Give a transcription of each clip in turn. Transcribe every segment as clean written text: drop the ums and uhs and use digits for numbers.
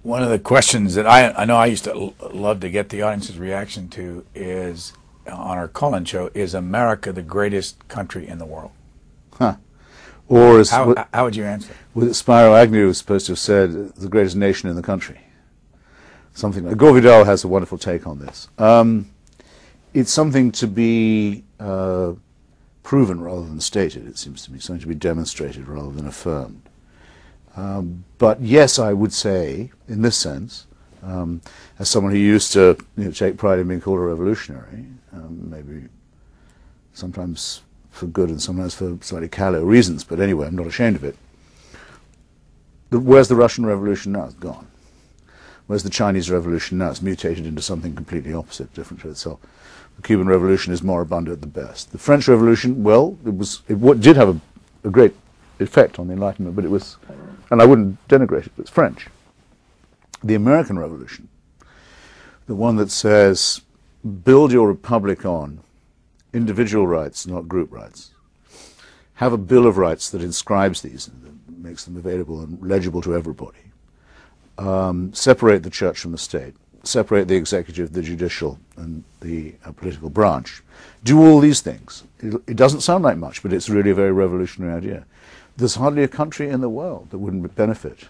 One of the questions that I know I used to love to get the audience's reaction to is, on our call-in show, is America the greatest country in the world? Huh. Or as how would you answer? Well, Spiro Agnew was supposed to have said the greatest nation in the country. Something like Gore Vidal has a wonderful take on this. It's something to be proven rather than stated, it seems to me, something to be demonstrated rather than affirmed. But yes, I would say, in this sense, as someone who used to take pride in being called a revolutionary, maybe sometimes for good and sometimes for slightly callow reasons, but anyway, I'm not ashamed of it. Where's the Russian Revolution now? It's gone. Where's the Chinese Revolution now? It's mutated into something completely opposite, different to itself. The Cuban Revolution is moribund at the best. The French Revolution, well, it did have a great effect on the Enlightenment, but it was, and I wouldn't denigrate it, but it's French. The American Revolution, the one that says, build your republic on individual rights, not group rights. Have a Bill of Rights that inscribes these and that makes them available and legible to everybody. Separate the church from the state. Separate the executive, the judicial, and the political branch. Do all these things. It doesn't sound like much, but it's really a very revolutionary idea. There's hardly a country in the world that wouldn't benefit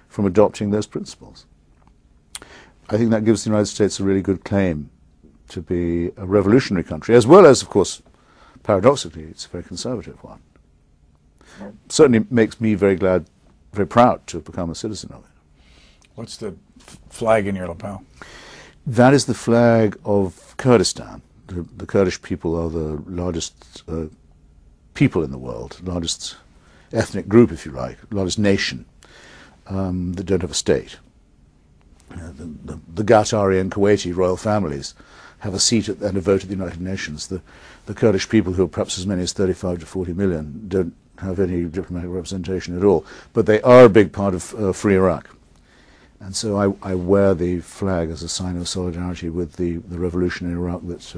from adopting those principles. I think that gives the United States a really good claim to be a revolutionary country, as well as, of course, paradoxically, it's a very conservative one. Certainly makes me very glad, very proud to have become a citizen of it. What's the flag in your lapel? That is the flag of Kurdistan. The Kurdish people are the largest people in the world, largest ethnic group, if you like, largest nation that don't have a state. The Qatari and Kuwaiti royal families have a seat and a vote at the United Nations. The Kurdish people, who are perhaps as many as 35 to 40 million, don't have any diplomatic representation at all. But they are a big part of Free Iraq. And so I wear the flag as a sign of solidarity with the revolution in Iraq that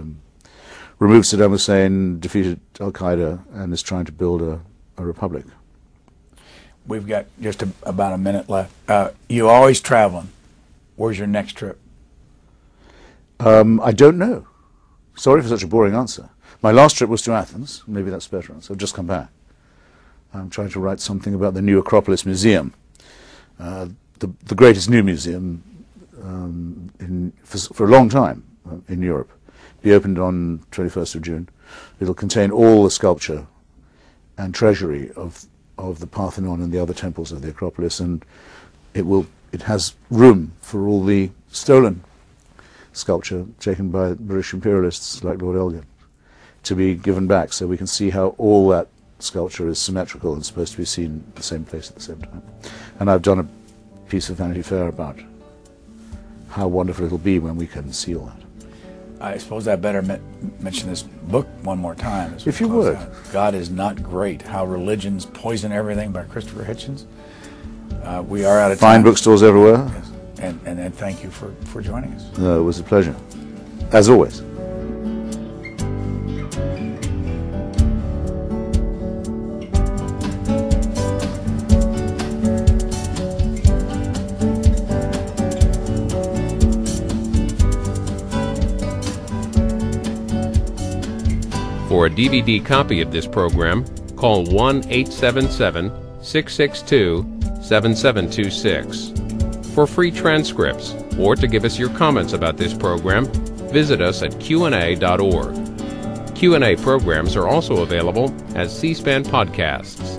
removed Saddam Hussein, defeated al-Qaeda, and is trying to build a republic. We've got just about a minute left. You always traveling. Where's your next trip? I don't know. Sorry for such a boring answer. My last trip was to Athens. Maybe that's better. So I've just come back. I'm trying to write something about the new Acropolis Museum, the greatest new museum for a long time in Europe. Be opened on 21st of June. It'll contain all the sculpture and treasury of the Parthenon and the other temples of the Acropolis, and it has room for all the stolen sculpture taken by British imperialists like Lord Elgin to be given back, so we can see how all that sculpture is symmetrical and supposed to be seen in the same place at the same time. And I've done a piece of Vanity Fair about how wonderful it'll be when we can see all that. I suppose I better mention this book one more time. If you would. God is Not Great, How Religions Poison Everything by Christopher Hitchens. We are out of time. Fine bookstores everywhere. Yes. And thank you for joining us. It was a pleasure, as always. For a DVD copy of this program, call 1-877-662-7726. For free transcripts, or to give us your comments about this program, visit us at qna.org. Q&A programs are also available as C-SPAN podcasts.